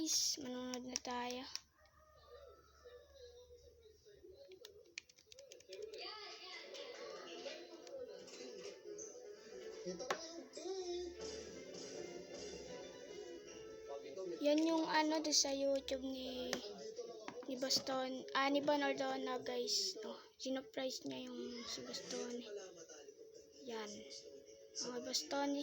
guys, manonood na tayo. Yan yung ano do sa YouTube ni Baston, ni Bonardona guys. No, sinoprice niya yung si Baston. Yan. Mga Baston.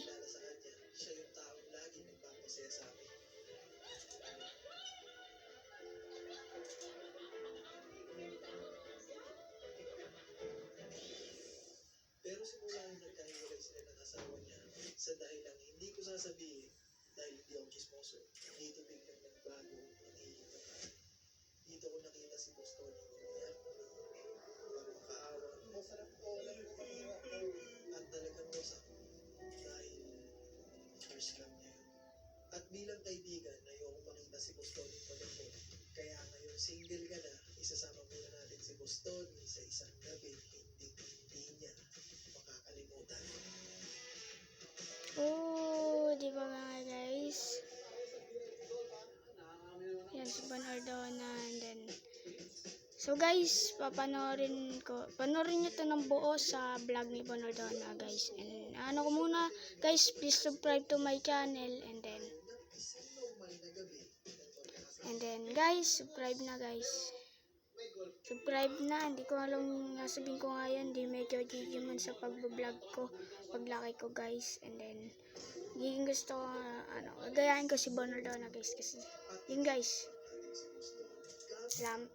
Pero simula nung nagkahiwalay sila ng asawa niya, sa dahilang hindi ko sasabihin dahil hindi ako chismoso, dito biglang nagbago ang hihingin. Dito ko nakita si Boston umiyak, parang kaawa, at talagang wasak dahil first love niya yun. At bilang kaibigan, ayoko makita si Boston pagod. Kaya ngayon single ka na, isasama muna natin si Boston sa isang gabi, hindi niya makakalimutan. Oh, di ba mga guys? Yan si Bonardona, and then so guys, panoorin nyo to ng buo sa vlog ni Bonardona guys. And ano ko muna guys, please subscribe to my channel, and then guys, subscribe na guys. Subscribe na, hindi ko alam nasabihin ko ngayon, di medyo man sa pag-vlog ko, paglaki ko guys. And then giging gusto ko gayahin ko si Bonardona guys, kasi yun guys. Salamat.